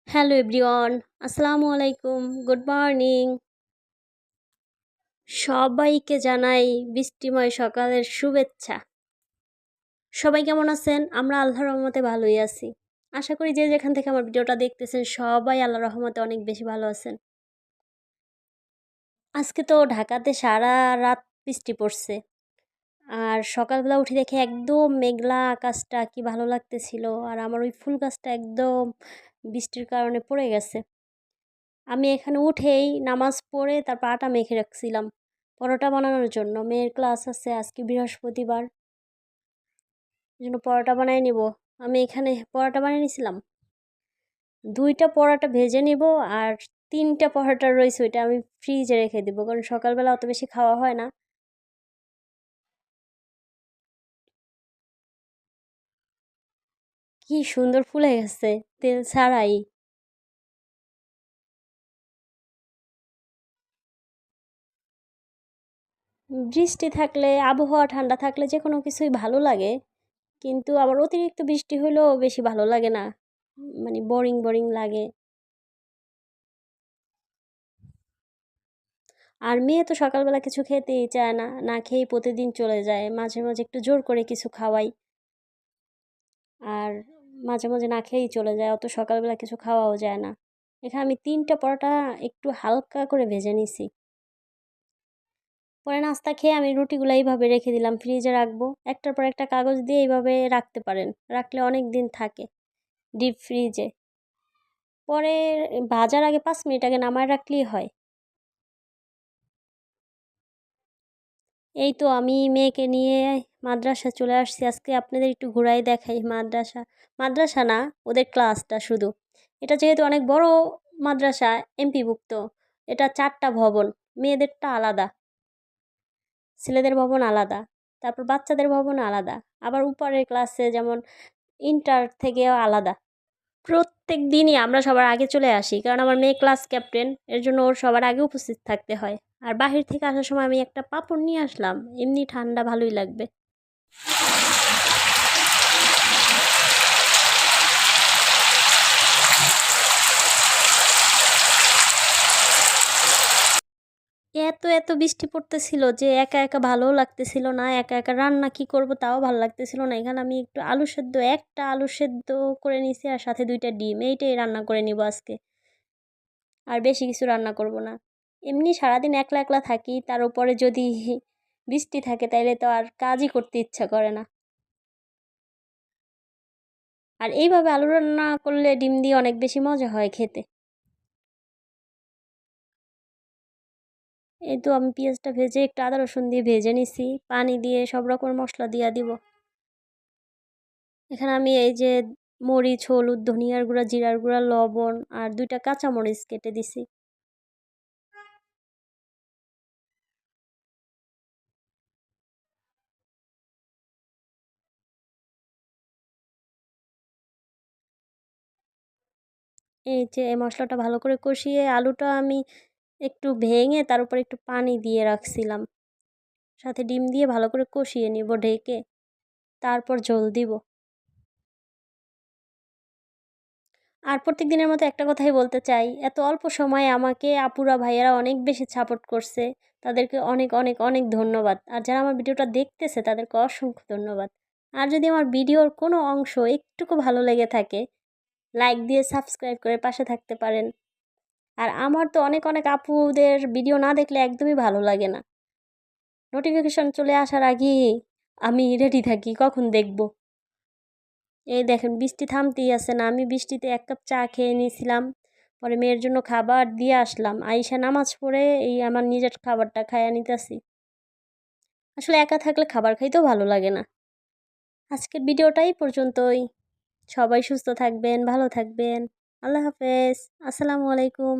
Hello everyone, আসসালামু আলাইকুম, good morning. সবাইকে জানাই বৃষ্টিময় সকালের শুভেচ্ছা। সবাই কেমন আছেন? আমরা আল্লাহর রহমতে ভালোই আছি। আশা করি যে যেখান থেকে আমার ভিডিওটা দেখতেছেন সবাই আল্লাহর রহমতে অনেক বেশি ভালো আছেন। আজকে তো ঢাকাতে সারা রাত বৃষ্টি পড়ছে। আর সকালবেলা উঠে দেখে একদম মেঘলা আকাশটা কি ভালো লাগতেছিল। আর আমার ওই ফুল গাছটা একদম বৃষ্টির কারণে পড়ে গেছে। আমি এখানে উঠেই নামাজ পড়ে তারপর আটা মেখে রাখছিলাম পরোটা বানানোর জন্য। মেয়ের ক্লাস আছে আজকে বৃহস্পতিবার, এই জন্য পরোটা বানাই নিব। আমি এখানে পরোটা বানিয়ে নিয়েছিলাম, 2টা পরোটা ভেজে নিব। আর 3টা পরোটা রয়েছে, ওইটা আমি ফ্রিজে রেখে দিব, কারণ সকালবেলা অত বেশি খাওয়া হয় না। কি সুন্দর ফুলে গেছে তেল ছাড়াই। বৃষ্টি থাকলে, আবহাওয়া ঠান্ডা থাকলে যে কোনো কিছুই ভালো লাগে, কিন্তু আবার অতিরিক্ত বৃষ্টি হলেও বেশি ভালো লাগে না, মানে বোরিং বোরিং লাগে। আর মেয়ে তো সকালবেলা কিছু খেতেই চায় না, না খেয়েই প্রতিদিন চলে যায়। মাঝে মাঝে একটু জোর করে কিছু খাওয়াই, আর মাঝে মাঝে না খেয়েই চলে যায়, অত সকালবেলা কিছু খাওয়াও যায় না। এখানে আমি 3টা পরোটা একটু হালকা করে ভেজে নিছি। পরে নাস্তা খেয়ে আমি রুটিগুলো এইভাবে রেখে দিলাম, ফ্রিজে রাখবো। একটার পর একটা কাগজ দিয়ে এইভাবে রাখতে পারেন, রাখলে অনেক দিন থাকে ডিপ ফ্রিজে। পরে ভাজার আগে 5 মিনিট আগে নামায় রাখলেই হয়। এই তো আমি মেয়েকে নিয়ে মাদ্রাসা চলে আসছি। আজকে আপনাদের একটু ঘুরাই দেখাই মাদ্রাসা। মাদ্রাসা না, ওদের ক্লাসটা শুধু। এটা যেহেতু অনেক বড় মাদ্রাসা, এমপিভুক্ত। এটা 4টা ভবন, মেয়েদেরটা আলাদা, ছেলেদের ভবন আলাদা, তারপর বাচ্চাদের ভবন আলাদা, আবার উপরের ক্লাসে যেমন ইন্টার থেকেও আলাদা। প্রত্যেক দিনই আমরা সবার আগে চলে আসি, কারণ আমার মেয়ে ক্লাস ক্যাপ্টেন, এর জন্য ওর সবার আগে উপস্থিত থাকতে হয়। আর বাহির থেকে আসার সময় আমি একটা পাপড় নিয়ে আসলাম, এমনি ঠান্ডা ভালোই লাগবে। এত এত বৃষ্টি পড়তেছিল যে একা একা ভালোও লাগতেছিল না, একা একা রান্না কি করব তাও ভালো লাগতেছিল না। এখানে আমি একটু আলু সেদ্ধ, একটা আলু সেদ্ধ করে নিছি, আর সাথে 2টা ডিম, এইটাই রান্না করে নিব আজকে। আর বেশি কিছু রান্না করব না। এমনি সারাদিন একলা একলা থাকি, তার উপরে যদি বৃষ্টি থাকে তাইলে তো আর কাজই করতে ইচ্ছা করে না। আর এইভাবে আলু রান্না করলে ডিম দিয়ে অনেক বেশি মজা হয় খেতে। এই তো আমি পেঁয়াজটা ভেজে একটু আদা রসুন দিয়ে ভেজে নিছি, পানি দিয়ে সব রকম মশলা দিয়ে দিব। এখানে আমি এই যে মরিচ, হলুদ, ধনিয়ার গুঁড়া, জিরার গুঁড়া, লবণ আর 2টা কাঁচামরিচ কেটে দিছি। এই যে এই মশলাটা ভালো করে কষিয়ে আলুটা আমি একটু ভেঙে তার উপর একটু পানি দিয়ে রাখছিলাম, সাথে ডিম দিয়ে ভালো করে কষিয়ে নিব ঢেকে, তারপর ঝোল দিব। আর প্রত্যেক দিনের মতো একটা কথাই বলতে চাই, এত অল্প সময়ে আমাকে আপুরা ভাইয়েরা অনেক বেশি সাপোর্ট করছে, তাদেরকে অনেক অনেক অনেক ধন্যবাদ। আর যারা আমার ভিডিওটা দেখতেছে তাদেরকে অসংখ্য ধন্যবাদ। আর যদি আমার ভিডিওর কোনো অংশ একটুকু ভালো লেগে থাকে, লাইক দিয়ে সাবস্ক্রাইব করে পাশে থাকতে পারেন। আর আমার তো অনেক অনেক আপুদের ভিডিও না দেখলে একদমই ভালো লাগে না, নোটিফিকেশন চলে আসার আগেই আমি রেডি থাকি কখন দেখব। এই দেখেন বৃষ্টি থামতেই আছে না, আমি বৃষ্টিতে 1 কাপ চা খেয়ে নিয়েছিলাম, পরে মেয়ের জন্য খাবার দিয়ে আসলাম, আইসা নামাজ পড়ে এই আমার নিজের খাবারটা খাইয়া নিতেছি। আসলে একা থাকলে খাবার খাইতেও ভালো লাগে না। আজকের ভিডিওটাই পর্যন্তই। সবাই সুস্থ থাকবেন, ভালো থাকবেন। আল্লাহ হাফেজ, আসসালামু আলাইকুম।